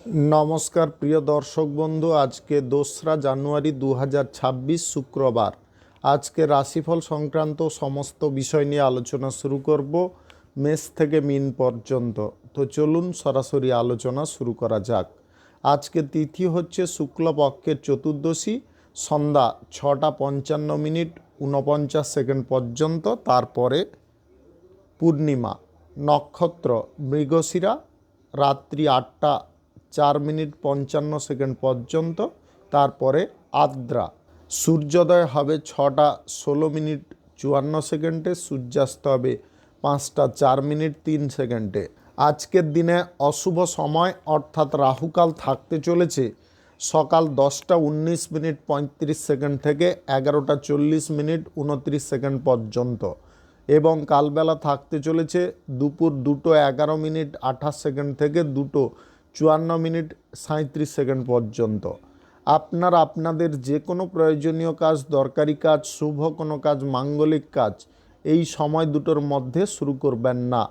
নমস্কার প্রিয় দর্শক বন্ধু, আজকে 2রা জানুয়ারি 2026 শুক্রবার। আজকে রাশিফল সংক্রান্ত সমস্ত বিষয় নিয়ে আলোচনা শুরু করব, মেষ থেকে মীন পর্যন্ত। তো চলুন সরাসরি আলোচনা শুরু করা যাক। আজকে তিথি হচ্ছে শুক্লপক্ষের চতুর্দশী, সন্ধ্যা 6:55 পর্যন্ত, তারপরে পূর্ণিমা। নক্ষত্র মৃগশিরা, রাত্রি 8:04 পর্যন্ত, তারপরে আদ্রা। সূর্যোদয় হবে 6:16 সূর্যাস্ত হবে 5:04 আজকের দিনে অশুভ সময় অর্থাৎ রাহুকাল থাকতে চলেছে সকাল 10:19 থেকে 11:40 পর্যন্ত, এবং কালবেলা থাকতে চলেছে দুপুর 2:11 থেকে 2:54 পর্যন্ত। আপনারা আপনাদের যে কোনো প্রয়োজনীয় কাজ, দরকারি কাজ, শুভ কোনো কাজ, মাঙ্গলিক কাজ এই সময় দুটোর মধ্যে শুরু করবেন না,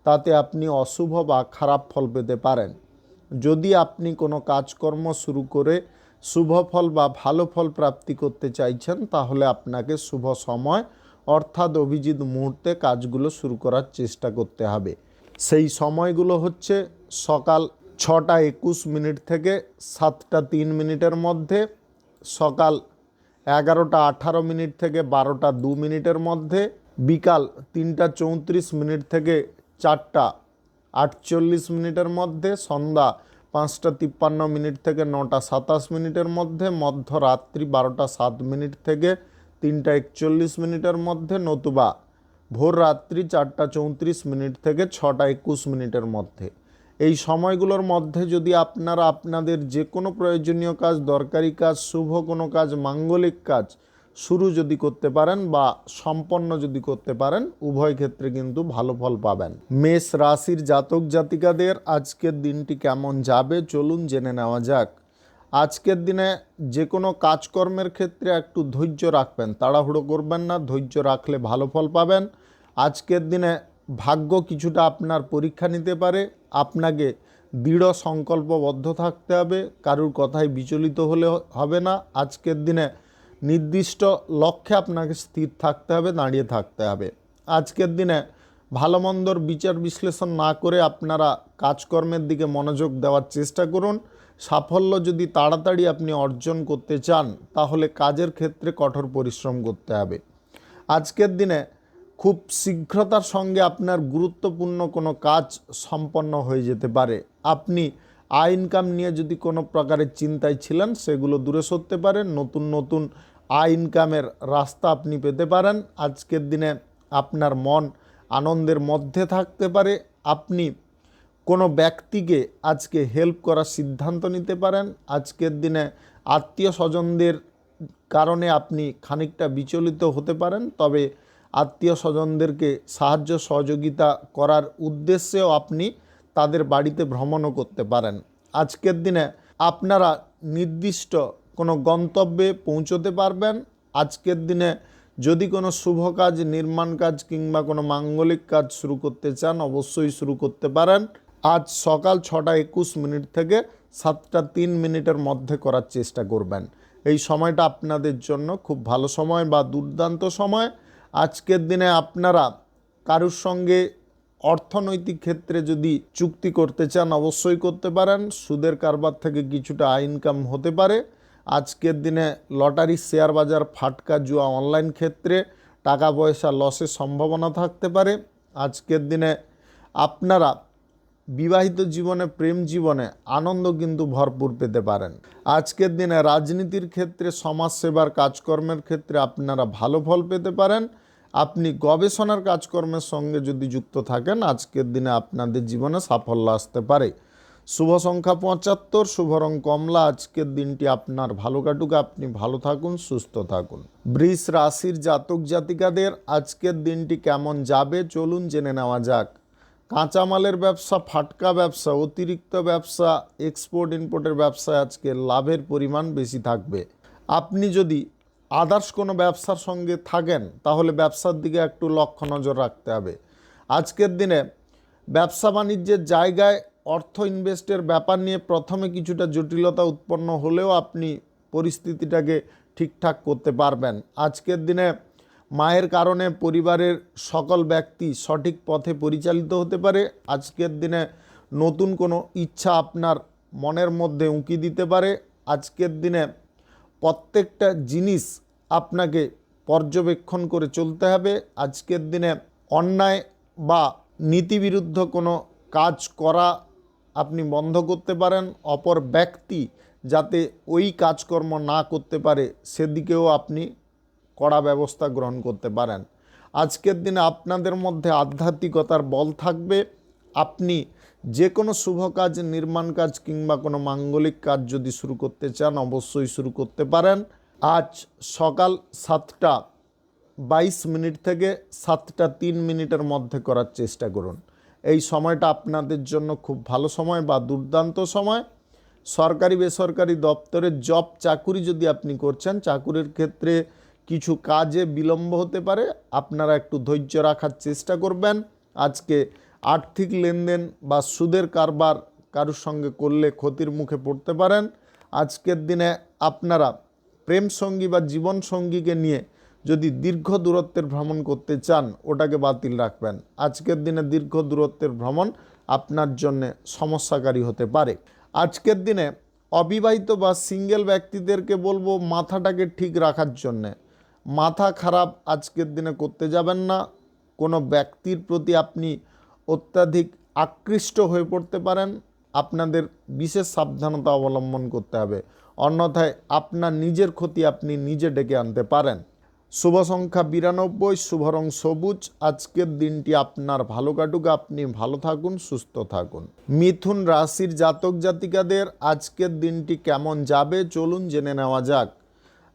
তাতে আপনি অশুভ বা খারাপ ফল পেতে পারেন। যদি আপনি কোনো কাজকর্ম শুরু করে শুভ ফল বা ভালো ফল প্রাপ্তি করতে চাইছেন, তাহলে আপনাকে শুভ সময় অর্থাৎ অভিজিৎ মুহূর্তে কাজগুলো শুরু করার চেষ্টা করতে হবে। সেই সময়গুলো হচ্ছে সকাল 6:21 থেকে 7:03 মধ্যে, সকাল 11:18 থেকে 12:02 মধ্যে, বিকাল 3:34 থেকে 4:48 মধ্যে, সন্ধ্যা 5:53 থেকে 9:27 মধ্যে, মধ্যরাত্রি 12:07 থেকে 3:41 মধ্যে, নতুবা ভোর রাত্রি 4:34 থেকে 6:21 মধ্যে। এই সময়গুলোর মধ্যে যদি আপনারা আপনাদের যে কোনো প্রয়োজনীয় কাজ, দরকারি কাজ, শুভ কোনো কাজ, মাঙ্গলিক কাজ শুরু যদি করতে পারেন বা সম্পন্ন যদি করতে পারেন, উভয় ক্ষেত্রে কিন্তু ভালো ফল পাবেন। মেষ রাশির জাতক জাতিকাদের আজকের দিনটি কেমন যাবে চলুন জেনে নেওয়া যাক। আজকের দিনে যে কোনো কাজকর্মের ক্ষেত্রে একটু ধৈর্য রাখবেন, তাড়াহুড়ো করবেন না, ধৈর্য রাখলে ভালো ফল পাবেন। আজকের দিনে ভাগ্য কিছুটা আপনার পরীক্ষা নিতে পারে, আপনাকে দৃঢ় সংকল্পবদ্ধ থাকতে হবে, কারুর কথায় বিচলিত হলে হবে না। আজকের দিনে নির্দিষ্ট লক্ষ্যে আপনাকে স্থির থাকতে হবে, দাঁড়িয়ে থাকতে হবে। আজকের দিনে ভালো মন্দর বিচার বিশ্লেষণ না করে আপনারা কাজকর্মের দিকে মনোযোগ দেওয়ার চেষ্টা করুন। সাফল্য যদি তাড়াতাড়ি আপনি অর্জন করতে চান, তাহলে কাজের ক্ষেত্রে কঠোর পরিশ্রম করতে হবে। আজকের দিনে খুব শীঘ্রতার সঙ্গে আপনার গুরুত্বপূর্ণ কোনো কাজ সম্পন্ন হয়ে যেতে পারে। আপনি আয় ইনকাম নিয়ে যদি কোনো প্রকারের চিন্তায় ছিলেন, সেগুলো দূরে সরতে পারেন। নতুন নতুন আয় ইনকামের রাস্তা আপনি পেতে পারেন। আজকের দিনে আপনার মন আনন্দের মধ্যে থাকতে পারে। আপনি কোনো ব্যক্তিকে আজকে হেল্প করার সিদ্ধান্ত নিতে পারেন। আজকের দিনে আত্মীয় স্বজনদের কারণে আপনি খানিকটা বিচলিত হতে পারেন, তবে আত্মীয় স্বজনদেরকে সাহায্য সহযোগিতা করার উদ্দেশ্যেও আপনি তাদের বাড়িতে ভ্রমণও করতে পারেন। আজকের দিনে আপনারা নির্দিষ্ট কোনো গন্তব্যে পৌঁছতে পারবেন। আজকের দিনে যদি কোনো শুভ কাজ, নির্মাণ কাজ কিংবা কোনো মাঙ্গলিক কাজ শুরু করতে চান, অবশ্যই শুরু করতে পারেন। আজ সকাল 6:21 থেকে 7:03 মধ্যে করার চেষ্টা করবেন। এই সময়টা আপনাদের জন্য খুব ভালো সময় বা দুর্দান্ত সময়। আজকের দিনে আপনারা কারুর সঙ্গে অর্থনৈতিক ক্ষেত্রে যদি চুক্তি করতে চান, অবশ্যই করতে পারেন। সুদের কারবার থেকে কিছুটা আয় ইনকাম হতে পারে। আজকের দিনে লটারি, শেয়ার বাজার, ফাটকা, জুয়া, অনলাইন ক্ষেত্রে টাকা পয়সা লসের সম্ভাবনা থাকতে পারে। আজকের দিনে আপনারা বিবাহিত জীবনে, প্রেম জীবনে আনন্দ কিন্তু ভরপুর পেতে পারেন। আজকের দিনে রাজনীতির ক্ষেত্রে, সমাজসেবার কাজকর্মের ক্ষেত্রে আপনারা ভালো ফল পেতে পারেন। আপনি গবেষণার কাজকর্মের সঙ্গে যদি যুক্ত থাকেন, আজকের দিনে আপনাদের জীবনে সাফল্য আসতে পারে। শুভ সংখ্যা 75, শুভ রং কমলা। আজকের দিনটি আপনার ভালো কাটুক, আপনি ভালো থাকুন, সুস্থ থাকুন। বৃষ রাশির জাতক জাতিকাদের আজকের দিনটি কেমন যাবে চলুন জেনে নেওয়া যাক। কাঁচামালের ব্যবসা, ফাটকা ব্যবসা, অতিরিক্ত ব্যবসা, এক্সপোর্ট ইম্পোর্টের ব্যবসায় আজকে লাভের পরিমাণ বেশি থাকবে। আপনি যদি আদার্স কোনো ব্যবসার সঙ্গে থাকেন, তাহলে ব্যবসার দিকে একটু লক্ষ্য নজর রাখতে হবে। আজকের দিনে ব্যবসা বাণিজ্যের জায়গায় অর্থ ইনভেস্টের ব্যাপার নিয়ে প্রথমে কিছুটা জটিলতা উৎপন্ন হলেও আপনি পরিস্থিতিটাকে ঠিকঠাক করতে পারবেন। আজকের দিনে মায়ের কারণে পরিবারের সকল ব্যক্তি সঠিক পথে পরিচালিত হতে পারে। আজকের দিনে নতুন কোনো ইচ্ছা আপনার মনের মধ্যে উঁকি দিতে পারে। আজকের দিনে প্রত্যেকটা জিনিস আপনাকে পর্যবেক্ষণ করে চলতে হবে। আজকের দিনে অন্যায় বা নীতিবিরুদ্ধ কোনো কাজ করা আপনি বন্ধ করতে পারেন। অপর ব্যক্তি যাতে ওই কাজকর্ম না করতে পারে সেদিকেও আপনি কড়া ব্যবস্থা গ্রহণ করতে পারেন। আজকের দিনে আপনাদের মধ্যে আধ্যাত্মিকতার বল থাকবে। আপনি যে কোনো শুভ কাজ, নির্মাণ কাজ কিংবা কোনো মাঙ্গলিক কাজ যদি শুরু করতে চান অবশ্যই শুরু করতে পারেন। আজ সকাল 7:22 থেকে 7:03 মধ্যে করার চেষ্টা করুন। এই সময়টা আপনাদের জন্য খুব ভালো সময় বা দুর্দান্ত সময়। সরকারি বেসরকারি দপ্তরে জব চাকুরি যদি আপনি করছেন, চাকুরির ক্ষেত্রে কিছু কাজে বিলম্ব হতে পারে, আপনারা একটু ধৈর্য রাখার চেষ্টা করবেন। আজকে আর্থিক লেনদেন বা সুদের কারবার কারোর সঙ্গে করলে ক্ষতির মুখে পড়তে পারেন। আজকের দিনে আপনারা প্রেম সঙ্গী বা জীবন সঙ্গীকে নিয়ে যদি দীর্ঘ দূরত্বের ভ্রমণ করতে চান ওটাকে বাতিল রাখবেন। আজকের দিনে দীর্ঘ দূরত্বের ভ্রমণ আপনার জন্য সমস্যাকারী হতে পারে। আজকের দিনে অবিবাহিত বা সিঙ্গেল ব্যক্তিদেরকে বলবো মাথাটাকে ঠিক রাখার জন্যে। মাথা খারাপ আজকের দিনে করতে যাবেন না। কোনো ব্যক্তির প্রতি আপনি অত্যাধিক আকৃষ্ট হয়ে পড়তে পারেন। আপনাদের বিশেষ সাবধানতা অবলম্বন করতে হবে, অন্যথায় আপনার নিজের ক্ষতি আপনি নিজে ডেকে আনতে পারেন। শুভ সংখ্যা 92, শুভ রং সবুজ। আজকের দিনটি আপনার ভালো কাটুক, আপনি ভালো থাকুন, সুস্থ থাকুন। মিথুন রাশির জাতক জাতিকাদের আজকের দিনটি কেমন যাবে চলুন জেনে নেওয়া যাক।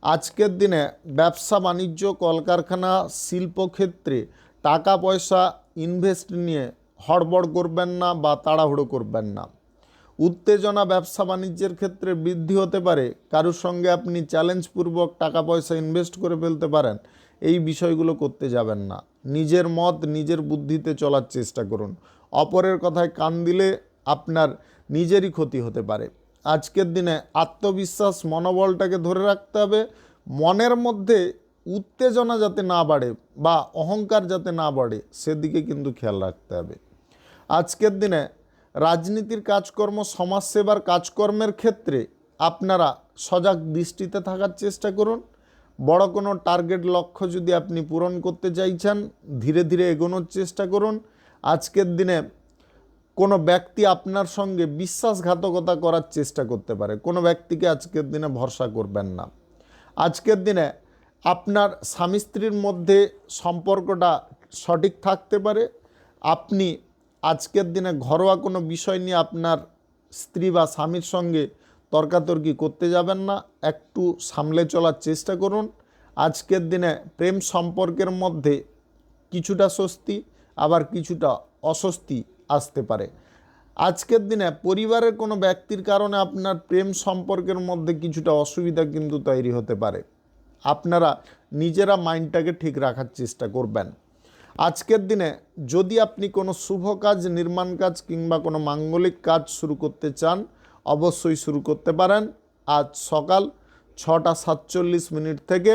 আজকের দিনে ব্যবসা বাণিজ্য, কলকারখানা, শিল্পক্ষেত্রে টাকা পয়সা ইনভেস্ট নিয়ে হড়বড় করবেন না বা তাড়াহুড়ো করবেন না। উত্তেজনা ব্যবসা বাণিজ্যের ক্ষেত্রে বৃদ্ধি হতে পারে। কারোর সঙ্গে আপনি চ্যালেঞ্জপূর্বক টাকা পয়সা ইনভেস্ট করে ফেলতে পারেন। এই বিষয়গুলো করতে যাবেন না। নিজের মত নিজের বুদ্ধিতে চলার চেষ্টা করুন। অপরের কথায় কান দিলে আপনার নিজেরই ক্ষতি হতে পারে। আজকের দিনে আত্মবিশ্বাস, মনোবলটাকে ধরে রাখতে হবে। মনের মধ্যে উত্তেজনা যাতে না বাড়ে বা অহংকার যাতে না বাড়ে সেদিকে কিন্তু খেয়াল রাখতে হবে। আজকের দিনে রাজনীতির কাজকর্ম, সমাজসেবার কাজকর্মের ক্ষেত্রে আপনারা সজাগ দৃষ্টিতে থাকার চেষ্টা করুন। বড় কোনো টার্গেট লক্ষ্য যদি আপনি পূরণ করতে চাইছেন ধীরে ধীরে এগোনোর চেষ্টা করুন। আজকের দিনে কোনো ব্যক্তি আপনার সঙ্গে বিশ্বাসঘাতকতা করার চেষ্টা করতে পারে। কোনো ব্যক্তিকে আজকের দিনে ভরসা করবেন না। আজকের দিনে আপনার স্বামী স্ত্রীর মধ্যে সম্পর্কটা সঠিক থাকতে পারে। আপনি আজকের দিনে ঘরোয়া কোনো বিষয় নিয়ে আপনার স্ত্রী বা স্বামীর সঙ্গে তর্কাতর্কি করতে যাবেন না, একটু সামলে চলার চেষ্টা করুন। আজকের দিনে প্রেম সম্পর্কের মধ্যে কিছুটা স্বস্তি আবার কিছুটা অস্বস্তি আসতে পারে। আজকের দিনে পরিবারের কোনো ব্যক্তির কারণে আপনার প্রেম সম্পর্কের মধ্যে কিছুটা অসুবিধা কিন্তু তৈরি হতে পারে। আপনারা নিজেরা মাইন্ডটাকে ঠিক রাখার চেষ্টা করবেন। আজকের দিনে যদি আপনি কোনো শুভ কাজ, নির্মাণ কাজ কিংবা কোনো মাঙ্গলিক কাজ শুরু করতে চান অবশ্যই শুরু করতে পারেন। আজ সকাল 6:47 থেকে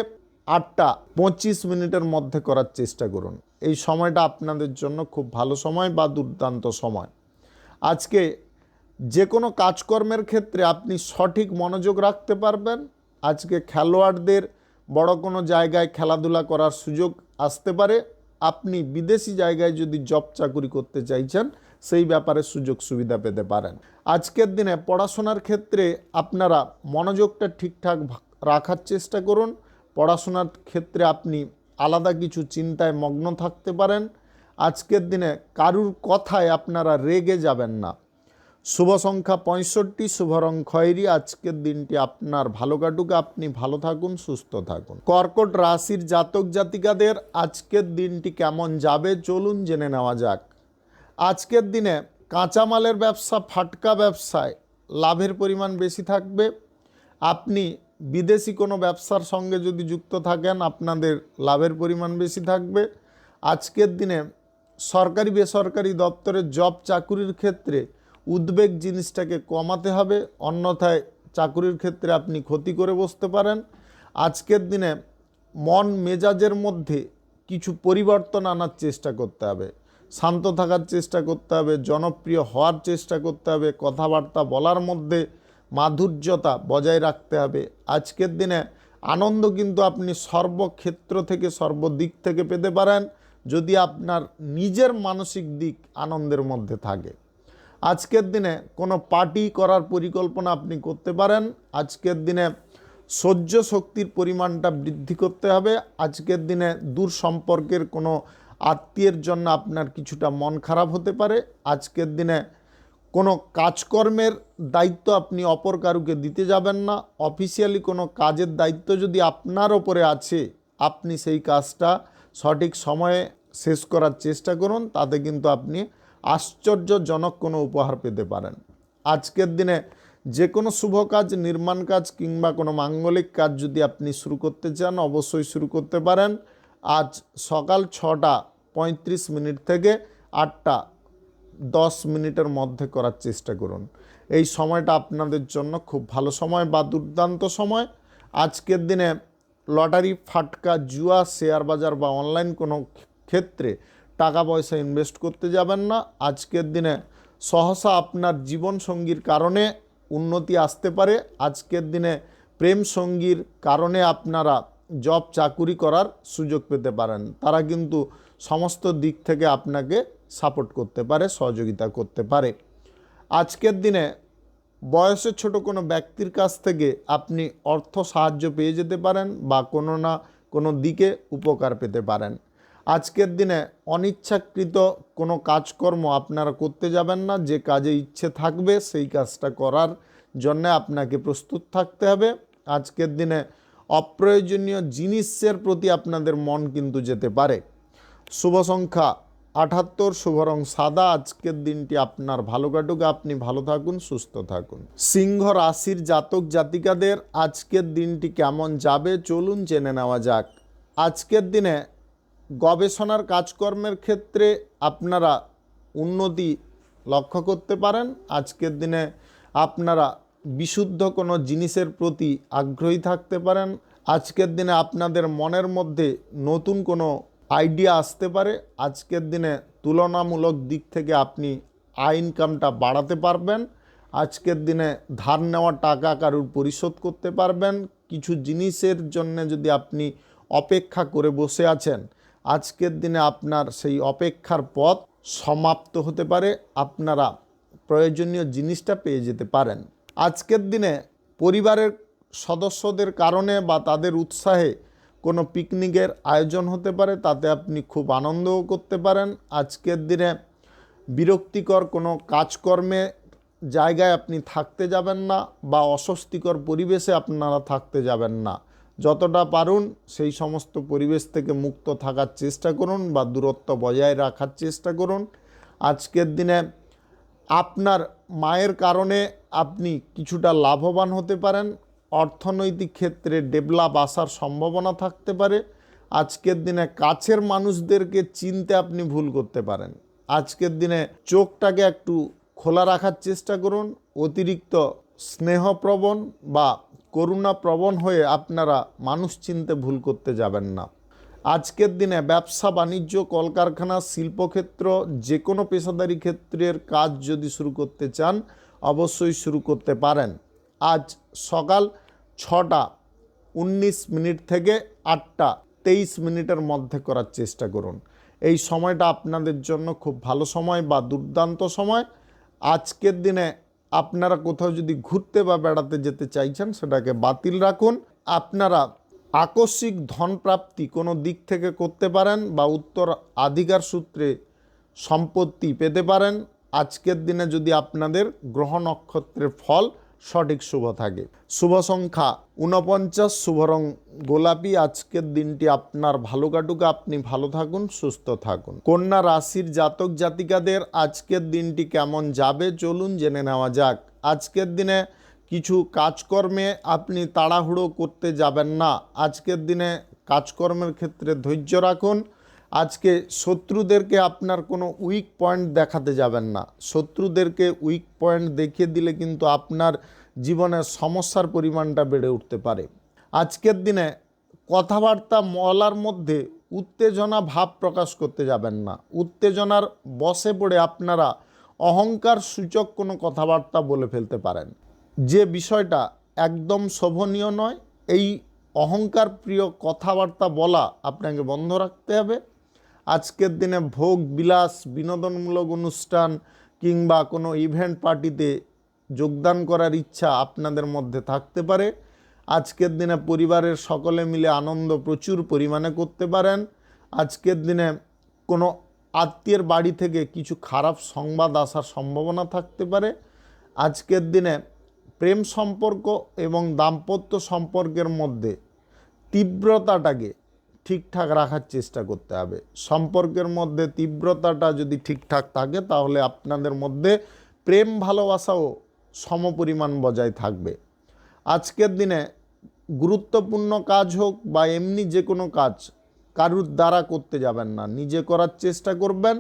8:25 মধ্যে করার চেষ্টা করুন। এই সময়টা আপনাদের জন্য খুব ভালো সময় বা দুর্দান্ত সময়। আজকে যে কোনো কাজকর্মের ক্ষেত্রে আপনি সঠিক মনোযোগ রাখতে পারবেন। আজকে খেলোয়াড়দের বড় কোনো জায়গায় খেলাধুলা করার সুযোগ আসতে পারে। আপনি বিদেশি জায়গায় যদি জব চাকুরি করতে চাইছেন সেই ব্যাপারে সুযোগ সুবিধা পেতে পারেন। আজকের দিনে পড়াশোনার ক্ষেত্রে আপনারা মনোযোগটা ঠিকঠাক রাখার চেষ্টা করুন। পড়াশোনার ক্ষেত্রে আপনি আলাদা কিছু চিন্তায় মগ্ন থাকতে পারেন। আজকের দিনে কারুর কথায় আপনারা রেগে যাবেন না। শুভ সংখ্যা 65, শুভ রং খয়েরি। আজকের দিনটি আপনার ভালো কাটুক, আপনি ভালো থাকুন, সুস্থ থাকুন। কর্কট রাশির জাতক জাতিকাদের আজকের দিনটি কেমন যাবে চলুন জেনে নেওয়া যাক। আজকের দিনে কাঁচামালের ব্যবসা, ফাটকা ব্যবসায় লাভের পরিমাণ বেশি থাকবে। আপনি বিদেশি কোনো ব্যবসার সঙ্গে যদি যুক্ত থাকেন আপনাদের লাভের পরিমাণ বেশি থাকবে। আজকের দিনে সরকারি বেসরকারি দপ্তরের জব চাকুরির ক্ষেত্রে উদ্বেগ জিনিসটাকে কমাতে হবে, অন্যথায় চাকুরির ক্ষেত্রে আপনি ক্ষতি করে বসতে পারেন। আজকের দিনে মন মেজাজের মধ্যে কিছু পরিবর্তন আনার চেষ্টা করতে হবে, শান্ত থাকার চেষ্টা করতে হবে, জনপ্রিয় হওয়ার চেষ্টা করতে হবে, কথাবার্তা বলার মধ্যে মাধুর্যতা বজায় রাখতে হবে। আজকের দিনে আনন্দ কিন্তু আপনি সর্বক্ষেত্র থেকে সর্বদিক থেকে পেতে পারেন যদি আপনার নিজের মানসিক দিক আনন্দের মধ্যে থাকে। আজকের দিনে কোনো পার্টি করার পরিকল্পনা আপনি করতে পারেন। আজকের দিনে সহ্য শক্তির পরিমাণটা বৃদ্ধি করতে হবে। আজকের দিনে দূর সম্পর্কের কোনো আত্মীয়ের জন্য আপনার কিছুটা মন খারাপ হতে পারে। আজকের দিনে কোনো কাজকর্মের দায়িত্ব আপনি অপর কারুকে দিতে যাবেন না। অফিসিয়ালি কোনো কাজের দায়িত্ব যদি আপনার ওপরে আছে, আপনি সেই কাজটা সঠিক সময়ে শেষ করার চেষ্টা করুন, তাতে কিন্তু আপনি আশ্চর্যজনক কোনো উপহার পেতে পারেন। আজকের দিনে যে কোনো শুভ কাজ, নির্মাণ কাজ কিংবা কোনো মাঙ্গলিক কাজ যদি আপনি শুরু করতে চান, অবশ্যই শুরু করতে পারেন। আজ সকাল 6:35 থেকে 8:10 মধ্যে করার চেষ্টা করুন। এই সময়টা আপনাদের জন্য খুব ভালো সময় বা দুর্দান্ত সময়। আজকের দিনে লটারি, ফাটকা, জুয়া, শেয়ার বাজার বা অনলাইন কোনো ক্ষেত্রে টাকা পয়সা ইনভেস্ট করতে যাবেন না। আজকের দিনে সহসা আপনার জীবনসঙ্গীর কারণে উন্নতি আসতে পারে। আজকের দিনে প্রেম সঙ্গীর কারণে আপনারা জব চাকুরি করার সুযোগ পেতে পারেন। তারা কিন্তু সমস্ত দিক থেকে আপনাকে সাপোর্ট করতে পারে, সহযোগিতা করতে পারে। আজকের দিনে বয়সে ছোট কোনো ব্যক্তির কাছ থেকে আপনি অর্থ সাহায্য পেয়ে যেতে পারেন বা কোনো না কোনো দিকে উপকার পেতে পারেন। আজকের দিনে অনিচ্ছাকৃত কোনো কাজকর্ম আপনারা করতে যাবেন না। যে কাজে ইচ্ছে থাকবে সেই কাজটা করার জন্য আপনাকে প্রস্তুত থাকতে হবে। আজকের দিনে অপ্রয়োজনীয় জিনিসের প্রতি আপনাদের মন কিন্তু যেতে পারে। শুভ সংখ্যা 78, শুভ রং সাদা। আজকের দিনটি আপনার ভালো কাটুক, আপনি ভালো থাকুন, সুস্থ থাকুন। সিংহ রাশির জাতক জাতিকাদের আজকের দিনটি কেমন যাবে চলুন জেনে নেওয়া যাক। আজকের দিনে গবেষণার কাজকর্মের ক্ষেত্রে আপনারা উন্নতি লক্ষ্য করতে পারেন। আজকের দিনে আপনারা বিশুদ্ধ কোনো জিনিসের প্রতি আগ্রহী থাকতে পারেন। আজকের দিনে আপনাদের মনের মধ্যে নতুন কোনো আইডিয়া আসতে পারে। আজকের দিনে তুলনামূলক দিক থেকে আপনি ইনকামটা বাড়াতে পারবেন। আজকের দিনে ধার নেওয়া টাকা কারুর পরিশোধ করতে পারবেন। কিছু জিনিসের জন্য যদি আপনি অপেক্ষা করে বসে আছেন, আজকের দিনে আপনার সেই অপেক্ষার পথ সমাপ্ত হতে পারে, আপনারা প্রয়োজনীয় জিনিসটা পেয়ে যেতে পারেন। আজকের দিনে পরিবারের সদস্যদের কারণে বা তাদের উৎসাহে কোনো পিকনিকের আয়োজন হতে পারে, তাতে আপনি খুব আনন্দও করতে পারেন। আজকের দিনে বিরক্তিকর কোনো কাজকর্মে জায়গায় আপনি থাকতে যাবেন না বা অস্বস্তিকর পরিবেশে আপনারা থাকতে যাবেন না। যতটা পারুন সেই সমস্ত পরিবেশ থেকে মুক্ত থাকার চেষ্টা করুন বা দূরত্ব বজায় রাখার চেষ্টা করুন। আজকের দিনে আপনার মায়ের কারণে আপনি কিছুটা লাভবান হতে পারেন। অর্থনৈতিক ক্ষেত্রে ডেভেলপ আসার সম্ভাবনা থাকতে পারে। আজকের দিনে কাছের মানুষদেরকে চিনতে আপনি ভুল করতে পারেন। আজকের দিনে চোখটাকে একটু খোলা রাখার চেষ্টা করুন। অতিরিক্ত স্নেহপ্রবণ বা করুণাপ্রবণ হয়ে আপনারা মানুষ চিনতে ভুল করতে যাবেন না। আজকের দিনে ব্যবসা বাণিজ্য, কলকারখানা, শিল্পক্ষেত্র, যে কোনো পেশাদারি ক্ষেত্রের কাজ যদি শুরু করতে চান অবশ্যই শুরু করতে পারেন। আজ সকাল 6:19 থেকে 8:23 মধ্যে করার চেষ্টা করুন। এই সময়টা আপনাদের জন্য খুব ভালো সময় বা দুর্দান্ত সময়। আজকের দিনে আপনারা কোথাও যদি ঘুরতে বা বেড়াতে যেতে চাইছেন সেটাকে বাতিল রাখুন। আপনারা আকস্মিক ধনপ্রাপ্তি কোনো দিক থেকে করতে পারেন বা উত্তরাধিকার সূত্রে সম্পত্তি পেতে পারেন। আজকের দিনে যদি আপনাদের গ্রহ নক্ষত্রের ফল সঠিক শুভ থাকে। শুভ সংখ্যা 49, শুভ রং গোলাপি। আজকের দিনটি আপনার ভালো কাটুক, আপনি ভালো থাকুন, সুস্থ থাকুন। কন্যা রাশির জাতক জাতিকাদের আজকের দিনটি কেমন যাবে চলুন জেনে নেওয়া যাক। আজকের দিনে কিছু কাজকর্মে আপনি তাড়াহুড়ো করতে যাবেন না। আজকের দিনে কাজকর্মের ক্ষেত্রে ধৈর্য রাখুন। আজকে শত্রুদেরকে আপনার কোনো উইক পয়েন্ট দেখাতে যাবেন না। শত্রুদেরকে উইক পয়েন্ট দেখিয়ে দিলে কিন্তু আপনার জীবনের সমস্যার পরিমাণটা বেড়ে উঠতে পারে। আজকের দিনে কথাবার্তা বলার মধ্যে উত্তেজনা ভাব প্রকাশ করতে যাবেন না। উত্তেজনার বশে পড়ে আপনারা অহংকার সূচক কোনো কথাবার্তা বলে ফেলতে পারেন, যে বিষয়টা একদম শোভনীয় নয়। এই অহংকার প্রিয় কথাবার্তা বলা আপনাকে বন্ধ রাখতে হবে। আজকের দিনে ভোগ বিলাস, বিনোদনমূলক অনুষ্ঠান কিংবা কোনো ইভেন্ট পার্টিতে যোগদান করার ইচ্ছা আপনাদের মধ্যে থাকতে পারে। আজকের দিনে পরিবারের সকলে মিলে আনন্দ প্রচুর পরিমাণে করতে পারেন। আজকের দিনে কোনো আত্মীয়ের বাড়ি থেকে কিছু খারাপ সংবাদ আসার সম্ভাবনা থাকতে পারে। আজকের দিনে প্রেম সম্পর্ক এবং দাম্পত্য সম্পর্কের মধ্যে তীব্রতাটাকে ঠিকঠাক রাখার চেষ্টা করতে হবে। সম্পর্কের মধ্যে তীব্রতাটা যদি ঠিকঠাক থাকে তাহলে আপনাদের মধ্যে প্রেম ভালোবাসাও সমপরিমাণ বজায় থাকবে। আজকের দিনে গুরুত্বপূর্ণ কাজ হোক বা এমনি যে কোনো কাজ কারুর দ্বারা করতে যাবেন না, নিজে করার চেষ্টা করবেন।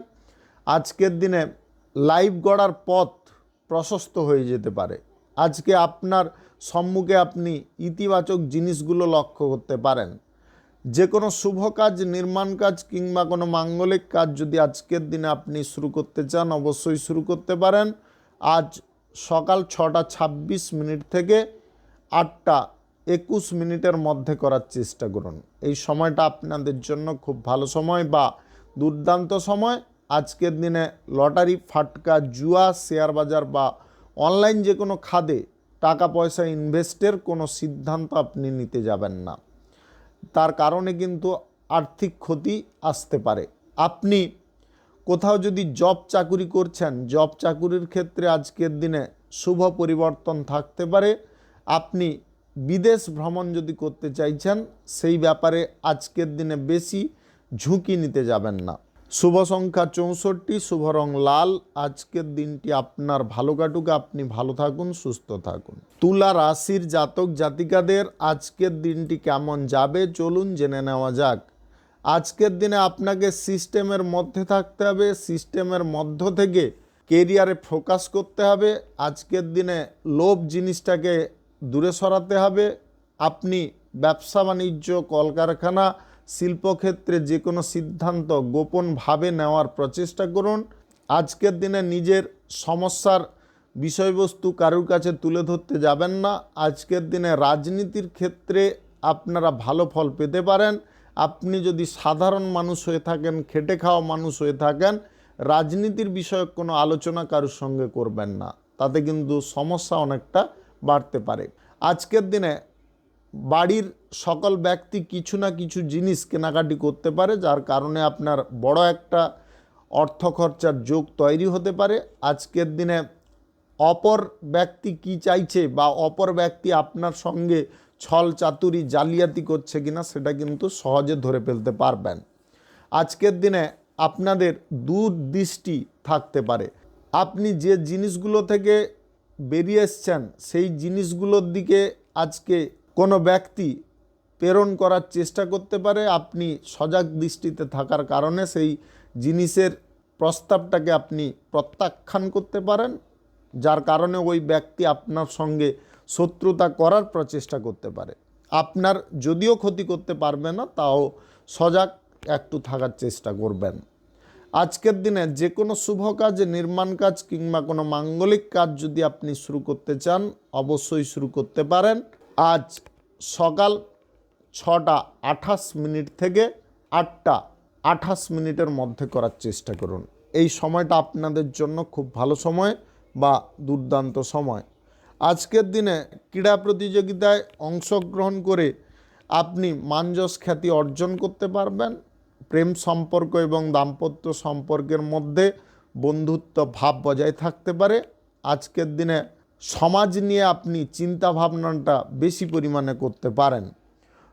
আজকের দিনে লাইফ গড়ার পথ প্রশস্ত হয়ে যেতে পারে। আজকে আপনার সম্মুখে আপনি ইতিবাচক জিনিসগুলো লক্ষ্য করতে পারেন। যে কোনো শুভ কাজ, নির্মাণ কাজ কিংবা কোনো মাঙ্গলিক কাজ যদি আজকের দিনে আপনি শুরু করতে চান অবশ্যই শুরু করতে পারেন। আজ সকাল 6:26 থেকে 8:21 মধ্যে করার চেষ্টা করুন। এই সময়টা আপনাদের জন্য খুব ভালো সময় বা দুর্দান্ত সময়। আজকের দিনে লটারি, ফাটকা, জুয়া, শেয়ার বাজার বা অনলাইন যে কোনো খাতে টাকা পয়সা ইনভেস্টের কোনো সিদ্ধান্ত আপনি নিতে যাবেন না, তার কারণে কিন্তু আর্থিক ক্ষতি আসতে পারে। আপনি কোথাও যদি জব চাকুরি করছেন, জব চাকুরির ক্ষেত্রে আজকের দিনে শুভ পরিবর্তন থাকতে পারে। আপনি বিদেশ ভ্রমণ যদি করতে চাইছেন সেই ব্যাপারে আজকের দিনে বেশি ঝুঁকি নিতে যাবেন না। শুভ সংখ্যা 64, শুভ রং লাল। আজকের দিনটি আপনার ভালো কাটুক, আপনি ভালো থাকুন, সুস্থ থাকুন। তুলা রাশির জাতক জাতিকাদের আজকের দিনটি কেমন যাবে চলুন জেনে নেওয়া যাক। আজকের দিনে আপনাকে সিস্টেমের মধ্যে থাকতে হবে, সিস্টেমের মধ্য থেকে কেরিয়ারে ফোকাস করতে হবে। আজকের দিনে লোভ জিনিসটাকে দূরে সরাতে হবে। আপনি ব্যবসা বাণিজ্য, কলকারখানা, শিল্পক্ষেত্রে যে কোনো সিদ্ধান্ত গোপনভাবে নেওয়ার প্রচেষ্টা করুন। আজকের দিনে নিজের সমস্যার বিষয়বস্তু কারুর কাছে তুলে ধরতে যাবেন না। আজকের দিনে রাজনীতির ক্ষেত্রে আপনারা ভালো ফল পেতে পারেন। আপনি যদি সাধারণ মানুষ হয়ে থাকেন, খেটে খাওয়া মানুষ হয়ে থাকেন, রাজনীতির বিষয়ক কোনো আলোচনা কারুর সঙ্গে করবেন না, তাতে কিন্তু সমস্যা অনেকটা বাড়তে পারে। আজকের দিনে বাড়ির সকল ব্যক্তি কিছু না কিছু জিনিস কেনাকাটি করতে পারে, যার কারণে আপনার বড় একটা অর্থ খরচার যোগ তৈরি হতে পারে। আজকের দিনে অপর ব্যক্তি কি চাইছে বা অপর ব্যক্তি আপনার সঙ্গে ছল চাতুরি জালিয়াতি করছে কিনা সেটা কিন্তু সহজে ধরে ফেলতে পারবেন। আজকের দিনে আপনাদের দূরদৃষ্টি থাকতে পারে। আপনি যে জিনিসগুলো থেকে বেরিয়ে এসছেন সেই জিনিসগুলোর দিকে আজকে কোনো ব্যক্তি প্রেরণ করার চেষ্টা করতে পারে। আপনি সজাগ দৃষ্টিতে থাকার কারণে সেই জিনিসের প্রস্তাবটাকে আপনি প্রত্যাখ্যান করতে পারেন, যার কারণে ওই ব্যক্তি আপনার সঙ্গে শত্রুতা করার প্রচেষ্টা করতে পারে। আপনার যদিও ক্ষতি করতে পারবে না, তাও সজাগ একটু থাকার চেষ্টা করবেন। আজকের দিনে যে কোনো শুভ কাজ, নির্মাণ কাজ কিংবা কোনো মাঙ্গলিক কাজ যদি আপনি শুরু করতে চান অবশ্যই শুরু করতে পারেন। আজ সকাল 6:28 থেকে 8:28 মধ্যে করার চেষ্টা করুন। এই সময়টা আপনাদের জন্য খুব ভালো সময় বা দুর্দান্ত সময়। আজকের দিনে ক্রীড়া প্রতিযোগিতায় অংশগ্রহণ করে আপনি মানযশ খ্যাতি অর্জন করতে পারবেন। প্রেম সম্পর্ক এবং দাম্পত্য সম্পর্কের মধ্যে বন্ধুত্ব ভাব বজায় থাকতে পারে। আজকের দিনে সমাজ নিয়ে আপনি চিন্তা ভাবনাটা বেশি পরিমাণে করতে পারেন।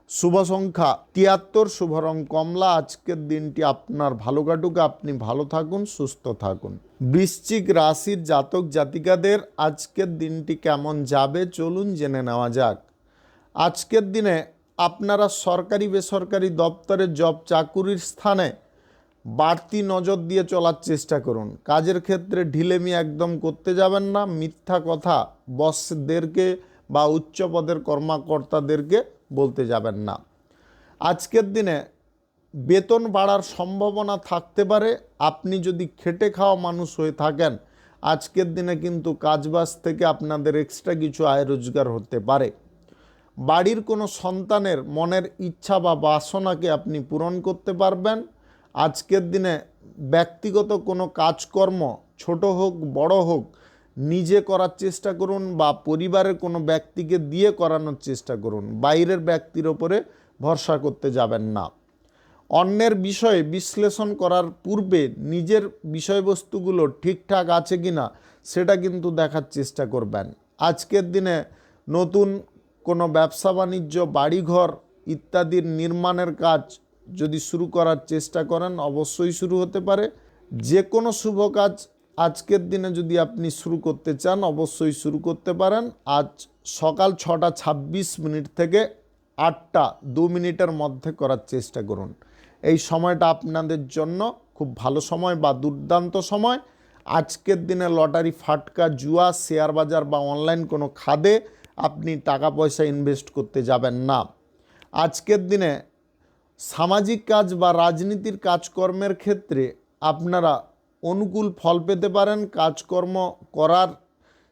শুভ সংখ্যা 73, শুভ রং কমলা। আজকের দিনটি আপনার ভালো কাটুক, আপনি ভালো থাকুন, সুস্থ থাকুন। বৃশ্চিক রাশির জাতক জাতিকাদের আজকের দিনটি কেমন যাবে চলুন জেনে নেওয়া যাক। আজকের দিনে আপনারা সরকারি বেসরকারি দপ্তরে জব চাকুরির স্থানে বাড়তি নজর দিয়ে চলার চেষ্টা করুন। কাজের ক্ষেত্রে ঢিলেমি একদম করতে যাবেন না। মিথ্যা কথা বসদেরকে বা উচ্চ পদের কর্মকর্তাদেরকে বলতে যাবেন না। আজকের দিনে বেতন বাড়ার সম্ভাবনা থাকতে পারে। আপনি যদি খেটে খাওয়া মানুষ হয়ে থাকেন, আজকের দিনে কিন্তু কাজবাজ থেকে আপনাদের এক্সট্রা কিছু আয় রোজগার হতে পারে। বাড়ির কোনো সন্তানের মনের ইচ্ছা বা বাসনাকে আপনি পূরণ করতে পারবেন। আজকের দিনে ব্যক্তিগত কোনো কাজকর্ম ছোট হোক বড় হোক নিজে করার চেষ্টা করুন বা পরিবারের কোনো ব্যক্তিকে দিয়ে করানোর চেষ্টা করুন। বাইরের ব্যক্তির ওপরে ভরসা করতে যাবেন না। অন্যের বিষয়ে বিশ্লেষণ করার পূর্বে নিজের বিষয়বস্তুগুলো ঠিকঠাক আছে কিনা সেটা কিন্তু দেখার চেষ্টা করবেন। আজকের দিনে নতুন কোনো ব্যবসা বাণিজ্য, বাড়িঘর ইত্যাদির নির্মাণের কাজ যদি শুরু করার চেষ্টা করেন অবশ্যই শুরু হতে পারে। যে কোনো শুভ কাজ আজকের দিনে যদি আপনি শুরু করতে চান অবশ্যই শুরু করতে পারেন। আজ সকাল 6:26 থেকে 8:02 মধ্যে করার চেষ্টা করুন। এই সময়টা আপনাদের জন্য খুব ভালো সময় বা দুর্দান্ত সময়। আজকের দিনে লটারি, ফাটকা, জুয়া, শেয়ার বাজার বা অনলাইন কোনো খাদে আপনি টাকা পয়সা ইনভেস্ট করতে যাবেন না। আজকের দিনে সামাজিক কাজ বা রাজনীতির কাজকর্মের ক্ষেত্রে আপনারা অনুকূল ফল পেতে পারেন। কাজকর্ম করার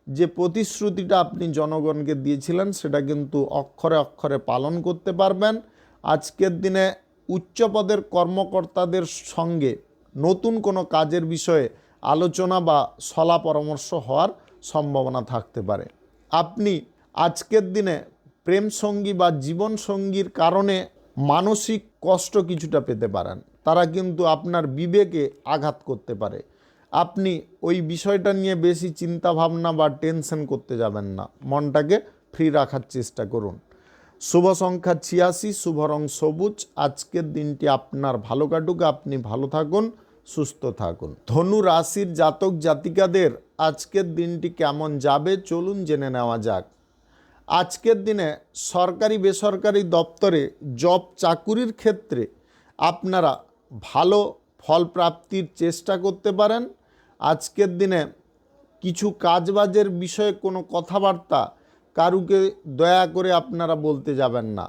যে প্রতিশ্রুতিটা আপনি জনগণকে দিয়েছিলেন সেটা কিন্তু অক্ষরে অক্ষরে পালন করতে পারবেন। আজকের দিনে উচ্চপদের কর্মকর্তাদের সঙ্গে নতুন কোনো কাজের বিষয়ে আলোচনা বা সলা পরামর্শ হওয়ার সম্ভাবনা থাকতে পারে। আপনি আজকের দিনে প্রেম সঙ্গী বা জীবন সঙ্গীর কারণে মানসিক কষ্ট কিছুটা পেতে পারেন। তারা কিন্তু আপনার বিবেকে আঘাত করতে পারে। আপনি ওই বিষয়টা নিয়ে বেশি চিন্তা ভাবনা বা টেনশন করতে যাবেন না। মনটাকে ফ্রি রাখার চেষ্টা করুন। শুভ সংখ্যা 86, শুভ রং সবুজ। আজকের দিনটি আপনার ভালো কাটুক, আপনি ভালো থাকুন, সুস্থ থাকুন। ধনু রাশির জাতক জাতিকাদের আজকের দিনটি কেমন যাবে চলুন জেনে নেওয়া যাক। আজকের দিনে সরকারি বেসরকারি দপ্তরে জব চাকুরির ক্ষেত্রে আপনারা ভালো ফল প্রাপ্তির চেষ্টা করতে পারেন। আজকের দিনে কিছু কাজবাজের বিষয়ে কোনো কথাবার্তা কারুকে দয়া করে আপনারা বলতে যাবেন না,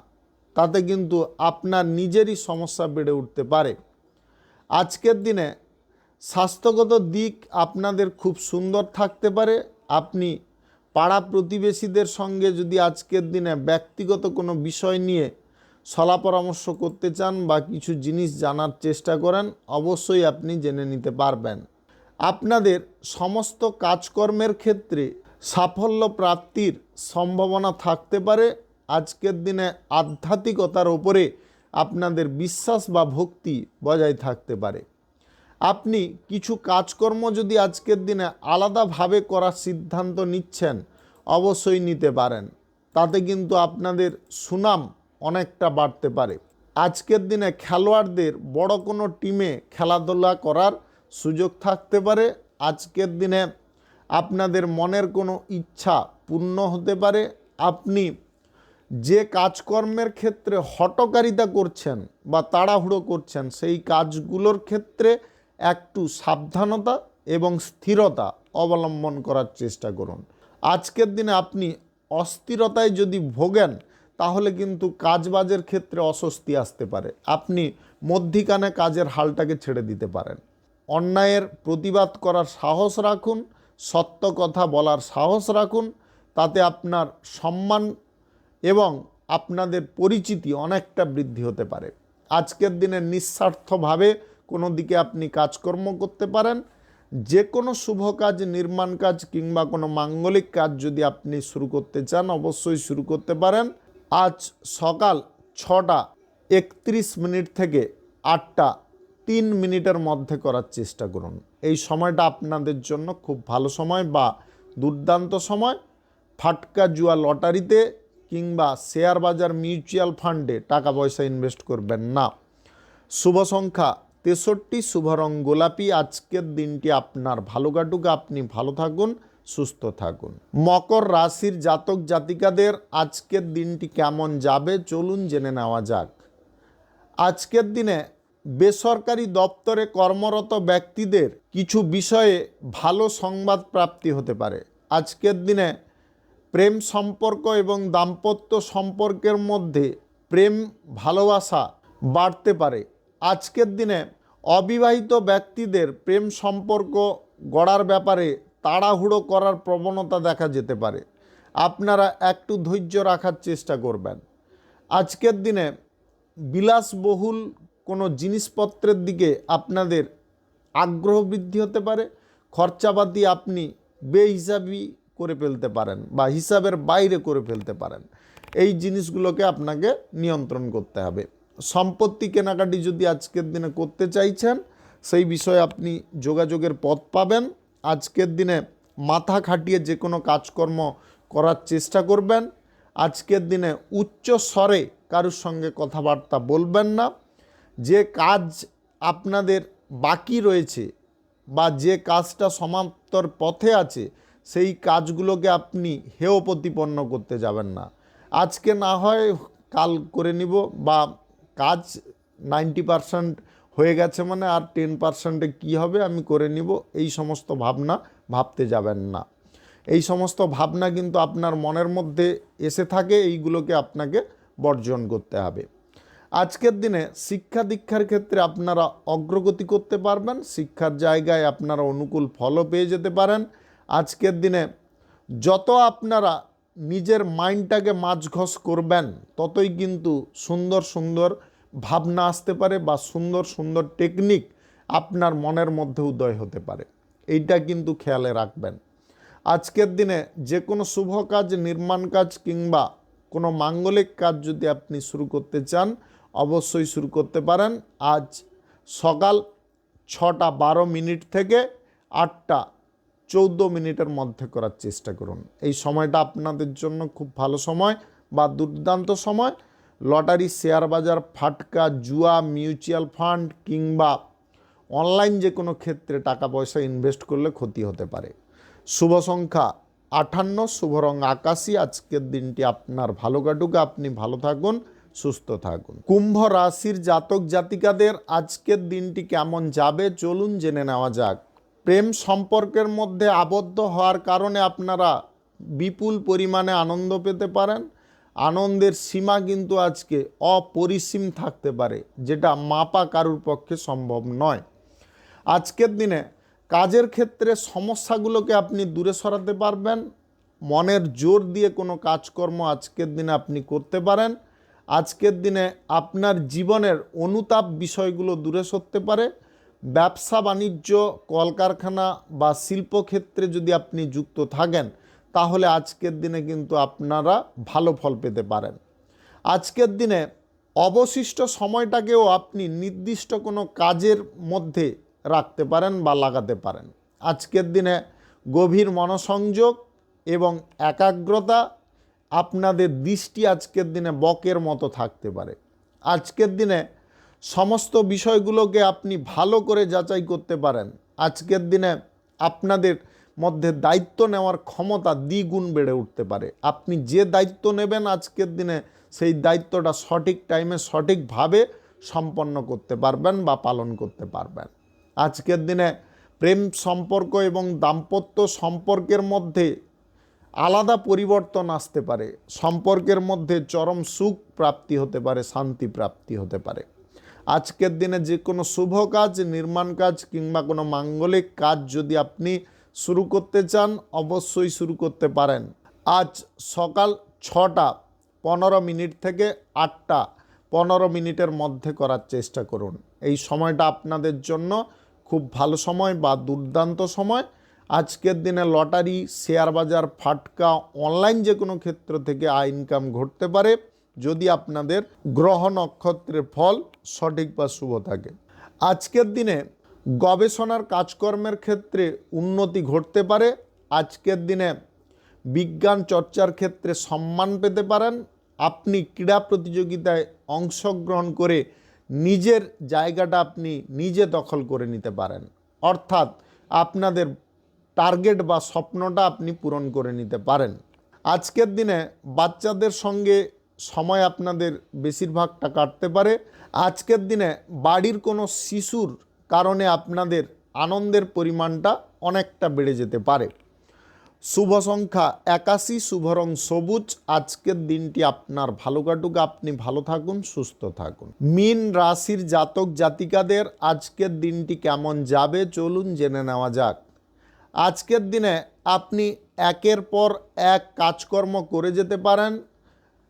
তাতে কিন্তু আপনার নিজেরই সমস্যা বেড়ে উঠতে পারে। আজকের দিনে স্বাস্থ্যগত দিক আপনাদের খুব সুন্দর থাকতে পারে। আপনি পাড়া প্রতিবেশীদের সঙ্গে যদি আজকের দিনে ব্যক্তিগত কোনো বিষয় নিয়ে সলা পরামর্শ করতে চান বা কিছু জিনিস জানার চেষ্টা করেন অবশ্যই আপনি জেনে নিতে পারবেন। আপনাদের সমস্ত কাজকর্মের ক্ষেত্রে সাফল্য প্রাপ্তির সম্ভাবনা থাকতে পারে। আজকের দিনে আধ্যাত্মিকতার ওপরে আপনাদের বিশ্বাস বা ভক্তি বজায় থাকতে পারে। আপনি কিছু কাজকর্ম যদি আজকের দিনে আলাদাভাবে করার সিদ্ধান্ত নিচ্ছেন অবশ্যই নিতে পারেন, তাতে কিন্তু আপনাদের সুনাম অনেকটা বাড়তে পারে। আজকের দিনে খেলোয়াড়দের বড় কোনো টিমে খেলাধুলা করার সুযোগ থাকতে পারে। আজকের দিনে আপনাদের মনের কোনো ইচ্ছা পূর্ণ হতে পারে। আপনি যে কাজকর্মের ক্ষেত্রে হঠকারিতা করছেন বা তাড়াহুড়ো করছেন সেই কাজগুলোর ক্ষেত্রে একটু সাবধানতা এবং স্থিরতা অবলম্বন করার চেষ্টা করুন। আজকের দিনে আপনি অস্থিরতায় যদি ভোগেন তাহলে কিন্তু কাজবাজের ক্ষেত্রে অস্বস্তি আসতে পারে। আপনি মধ্যিখানে কাজের হালটাকে ছেড়ে দিতে পারেন। অন্যায়ের প্রতিবাদ করার সাহস রাখুন, সত্য কথা বলার সাহস রাখুন, তাতে আপনার সম্মান এবং আপনাদের পরিচিতি অনেকটা বৃদ্ধি হতে পারে। আজকের দিনে নিঃস্বার্থভাবে কোনো দিকে আপনি কাজকর্ম করতে পারেন। যে কোনো শুভ কাজ, নির্মাণ কাজ কিংবা কোনো মাঙ্গলিক কাজ যদি আপনি শুরু করতে চান অবশ্যই শুরু করতে পারেন। আজ সকাল 6:31 থেকে 8:03 মধ্যে করার চেষ্টা করুন। এই সময়টা আপনাদের জন্য খুব ভালো সময় বা দুর্দান্ত সময়। ফাটকা, জুয়া, লটারিতে কিংবা শেয়ার বাজার, মিউচুয়াল ফান্ডে টাকা পয়সা ইনভেস্ট করবেন না। শুভ সংখ্যা 63, শুভ রং গোলাপি। আজকের দিনটি আপনার ভালো কাটুক, আপনি ভালো থাকুন, সুস্থ থাকুন। মকর রাশির জাতক জাতিকাদের আজকের দিনটি কেমন যাবে চলুন জেনে নেওয়া যাক। আজকের দিনে বেসরকারি দপ্তরে কর্মরত ব্যক্তিদের কিছু বিষয়ে ভালো সংবাদ প্রাপ্তি হতে পারে। আজকের দিনে প্রেম সম্পর্ক এবং দাম্পত্য সম্পর্কের মধ্যে প্রেম ভালোবাসা বাড়তে পারে। আজকের দিনে অবিবাহিত ব্যক্তিদের প্রেম সম্পর্ক গড়ার ব্যাপারে তাড়াহুড়ো করার প্রবণতা দেখা যেতে পারে। আপনারা একটু ধৈর্য রাখার চেষ্টা করবেন। আজকের দিনে বিলাসবহুল কোনো জিনিসপত্রের দিকে আপনাদের আগ্রহ বৃদ্ধি হতে পারে। খরচাপাতি আপনি বেহিসাবি করে ফেলতে পারেন বা হিসাবের বাইরে করে ফেলতে পারেন। এই জিনিসগুলোকে আপনাকে নিয়ন্ত্রণ করতে হবে। সম্পত্তি কেনাকাটি যদি আজকের দিনে করতে চাইছেন, সেই বিষয়ে আপনি যোগাযোগের পথ পাবেন। আজকের দিনে মাথা খাটিয়ে যে কোনো কাজকর্ম করার চেষ্টা করবেন। আজকের দিনে উচ্চ স্বরে কারোর সঙ্গে কথাবার্তা বলবেন না। যে কাজ আপনাদের বাকি রয়েছে বা যে কাজটা সমাপ্তর পথে আছে, সেই কাজগুলোকে আপনি হেয় প্রতিপন্ন করতে যাবেন না। আজকে না হয় কাল করে নিব, বা কাজ 90% হয়ে গেছে মানে আর 10%-এ কী হবে আমি করে নিব, এই সমস্ত ভাবনা ভাবতে যাবেন না। এই সমস্ত ভাবনা কিন্তু আপনার মনের মধ্যে এসে থাকে, এইগুলোকে আপনাকে বর্জন করতে হবে। আজকের দিনে শিক্ষা দীক্ষার ক্ষেত্রে আপনারা অগ্রগতি করতে পারবেন। শিক্ষার জায়গায় আপনারা অনুকূল ফলও পেয়ে যেতে পারেন। আজকের দিনে যত আপনারা নিজের মাইন্ডটাকে মাঝঘষ করবেন, ততই কিন্তু সুন্দর সুন্দর ভাবনা আসতে পারে বা সুন্দর সুন্দর টেকনিক আপনার মনের মধ্যে উদয় হতে পারে। এইটা কিন্তু খেয়ালে রাখবেন। আজকের দিনে যে কোনো শুভ কাজ, নির্মাণ কাজ কিংবা কোনো মাঙ্গলিক কাজ যদি আপনি শুরু করতে চান, অবশ্যই শুরু করতে পারেন। আজ সকাল 6:12 থেকে 8:14 মধ্যে করার চেষ্টা করুন। এই সময়টা আপনাদের জন্য খুব ভালো সময় বা দুর্দান্ত সময়। লটারি, শেয়ার বাজার, ফাটকা, জুয়া, মিউচুয়াল ফান্ড কিংবা অনলাইন যে কোনো ক্ষেত্রে টাকা পয়সা ইনভেস্ট করলে ক্ষতি হতে পারে। শুভ সংখ্যা 58, শুভ রং আকাশী। আজকের দিনটি আপনার ভালো কাটুক, আপনি ভালো থাকুন, সুস্থ থাকুন। কুম্ভ রাশির জাতক জাতিকাদের আজকের দিনটি কেমন যাবে চলুন জেনে নেওয়া যাক। প্রেম সম্পর্কের মধ্যে আবদ্ধ হওয়ার কারণে আপনারা বিপুল পরিমাণে আনন্দ পেতে পারেন। আনন্দের সীমা কিন্তু আজকে অপরিসীম থাকতে পারে, যেটা মাপা কারুর পক্ষে সম্ভব নয়। আজকের দিনে কাজের ক্ষেত্রে সমস্যাগুলোকে আপনি দূরে সরাতে পারবেন। মনের জোর দিয়ে কোনো কাজকর্ম আজকের দিনে আপনি করতে পারেন। আজকের দিনে আপনার জীবনের অনুতাপ বিষয়গুলো দূরে সরতে পারে। ব্যবসা বাণিজ্য, কলকারখানা বা শিল্পক্ষেত্রে যদি আপনি যুক্ত থাকেন, তাহলে আজকের দিনে কিন্তু আপনারা ভালো ফল পেতে পারেন। আজকের দিনে অবশিষ্ট সময়টাকেও আপনি নির্দিষ্ট কোনো কাজের মধ্যে রাখতে পারেন বা লাগাতে পারেন। আজকের দিনে গভীর মনোসংযোগ এবং একাগ্রতা, আপনাদের দৃষ্টি আজকের দিনে বকের মতো থাকতে পারে। আজকের দিনে সমস্ত বিষয়গুলোকে আপনি ভালো করে যাচাই করতে পারেন। আজকের দিনে আপনাদের মধ্যে দায়িত্ব নেওয়ার ক্ষমতা দ্বিগুণ বেড়ে উঠতে পারে। আপনি যে দায়িত্ব নেবেন আজকের দিনে, সেই দায়িত্বটা সঠিক টাইমে সঠিকভাবে সম্পন্ন করতে পারবেন বা পালন করতে পারবেন। আজকের দিনে প্রেম সম্পর্ক এবং দাম্পত্য সম্পর্কের মধ্যে আলাদা পরিবর্তন আসতে পারে। সম্পর্কের মধ্যে চরম সুখ প্রাপ্তি হতে পারে, শান্তি প্রাপ্তি হতে পারে। আজকের দিনে যে কোনো শুভ কাজ, নির্মাণ কাজ কিংবা কোনো মাঙ্গলিক কাজ যদি আপনি শুরু করতে চান, অবশ্যই শুরু করতে পারেন। আজ সকাল 6:15 থেকে 8:15 মধ্যে করার চেষ্টা করুন। এই সময়টা আপনাদের জন্য খুব ভালো সময় বা দুর্দান্ত সময়। আজকের দিনে লটারি, শেয়ার বাজার, ফাটকা, অনলাইন যে কোনো ক্ষেত্র থেকে আয় ইনকাম ঘটতে পারে, যদি আপনাদের গ্রহ নক্ষত্রের ফল সঠিক বা শুভ থাকে। আজকের দিনে গবেষণার কাজকর্মের ক্ষেত্রে উন্নতি ঘটতে পারে। আজকের দিনে বিজ্ঞান চর্চার ক্ষেত্রে সম্মান পেতে পারেন। আপনি ক্রীড়া প্রতিযোগিতায় অংশগ্রহণ করে নিজের জায়গাটা আপনি নিজে দখল করে নিতে পারেন, অর্থাৎ আপনাদের টার্গেট বা স্বপ্নটা আপনি পূরণ করে নিতে পারেন। আজকের দিনে বাচ্চাদের সঙ্গে সময় আপনাদের বেশিরভাগটা কাটতে পারে। আজকের দিনে বাড়ির কোনো শিশুর কারণে আপনাদের আনন্দের পরিমাণটা অনেকটা বেড়ে যেতে পারে। শুভ সংখ্যা 81, শুভ রং সবুজ। আজকের দিনটি আপনার ভালো কাটুক, আপনি ভালো থাকুন, সুস্থ থাকুন। মীন রাশির জাতক জাতিকাদের আজকের দিনটি কেমন যাবে চলুন জেনে নেওয়া যাক। আজকের দিনে আপনি একের পর এক কাজকর্ম করে যেতে পারেন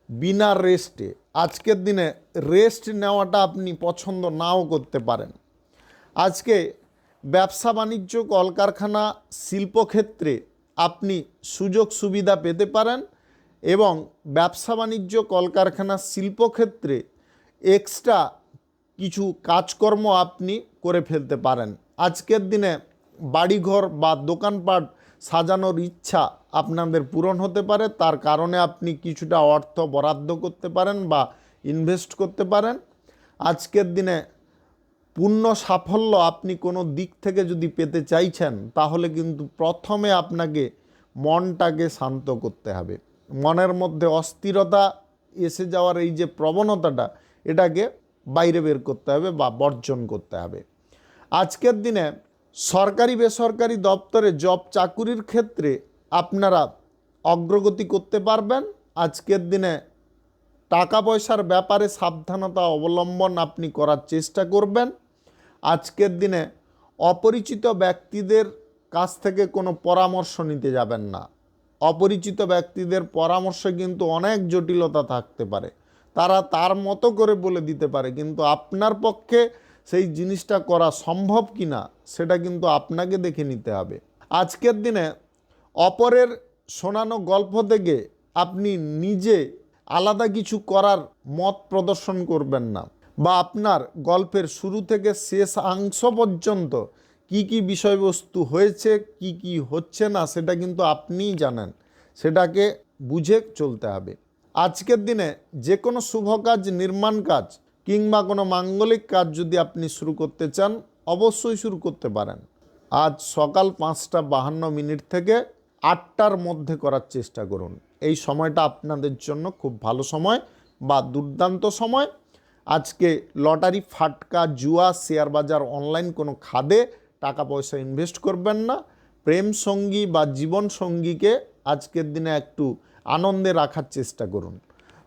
বিনা রেস্টে। আজকের দিনে রেস্ট নেওয়াটা আপনি পছন্দ নাও করতে পারেন। আজকে ব্যবসা বাণিজ্য, কলকারখানা, শিল্পক্ষেত্রে আপনি সুযোগ সুবিধা পেতে পারেন এবং ব্যবসা বাণিজ্য, কলকারখানা, শিল্পক্ষেত্রে এক্সট্রা কিছু কাজকর্ম আপনি করে ফেলতে পারেন। আজকের দিনে বাড়িঘর বা দোকানপাট সাজানোর ইচ্ছা আপনাদের পূরণ হতে পারে, তার কারণে আপনি কিছুটা অর্থ বরাদ্দ করতে পারেন বা ইনভেস্ট করতে পারেন। আজকের দিনে পূর্ণ সাফল্য আপনি কোনো দিক থেকে যদি পেতে চাইছেন তাহলে কিন্তু প্রথমে আপনাকে মনটাকে শান্ত করতে হবে। মনের মধ্যে অস্থিরতা এসে যাওয়ার এই যে প্রবণতাটা, এটাকে বাইরে বের করতে হবে বা বর্জন করতে হবে। আজকের দিনে সরকারি বেসরকারি দপ্তরে জব চাকুরির ক্ষেত্রে আপনারা অগ্রগতি করতে পারবেন। আজকের দিনে টাকা পয়সার ব্যাপারে সাবধানতা অবলম্বন আপনি করার চেষ্টা করবেন। আজকের দিনে অপরিচিত ব্যক্তিদের কাছ থেকে কোনো পরামর্শ নিতে যাবেন না। অপরিচিত ব্যক্তিদের পরামর্শে কিন্তু অনেক জটিলতা থাকতে পারে, তারা তার মতো করে বলে দিতে পারে, কিন্তু আপনার পক্ষে সেই জিনিসটা করা সম্ভব কি না সেটা কিন্তু আপনাকে দেখে নিতে হবে। আজকের দিনে অপরের শোনানো গল্প থেকে আপনি নিজে আলাদা কিছু করার মত প্রদর্শন করবেন না, বা আপনার গল্পের শুরু থেকে শেষ অংশ পর্যন্ত কি কি বিষয়বস্তু হয়েছে, কি কি হচ্ছে না, সেটা কিন্তু আপনিই জানেন, সেটাকে বুঝে চলতে হবে। আজকের দিনে যে কোনো শুভ কাজ, নির্মাণ কাজ কিংবা কোনো মাঙ্গলিক কাজ যদি আপনি শুরু করতে চান অবশ্যই শুরু করতে পারেন। আজ সকাল 5:52 থেকে 8টার মধ্যে করার চেষ্টা করুন। এই সময়টা আপনাদের জন্য খুব ভালো সময় বা দুর্দান্ত সময়। আজকে লটারি, ফাটকা, জুয়া, শেয়ার বাজার, অনলাইন কোনো খাদে টাকা পয়সা ইনভেস্ট করবেন না। প্রেম সঙ্গী বা জীবন সঙ্গীকে আজকের দিনে একটু আনন্দে রাখার চেষ্টা করুন।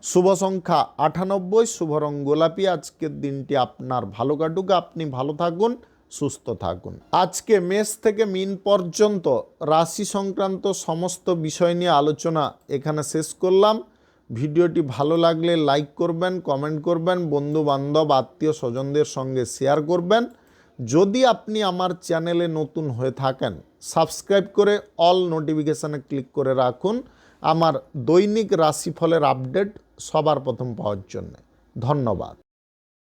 শুভ সংখ্যা 98, শুভ রং গোলাপি। আজকের দিনটি আপনার ভালো কাটুক, আপনি ভালো থাকুন, সুস্থ থাকুন। আজকে মেষ থেকে মীন পর্যন্ত রাশি সংক্রান্ত সমস্ত বিষয় নিয়ে আলোচনা এখানে শেষ করলাম। ভিডিওটি ভালো লাগলে লাইক করবেন, কমেন্ট করবেন, বন্ধু বান্ধব, আত্মীয় স্বজনদের সঙ্গে শেয়ার করবেন। যদি আপনি আমার চ্যানেলে নতুন হয়ে থাকেন সাবস্ক্রাইব করে অল নোটিফিকেশানে ক্লিক করে রাখুন আমার দৈনিক রাশিফলের আপডেট সবার প্রথম পাওয়ার জন্য। ধন্যবাদ।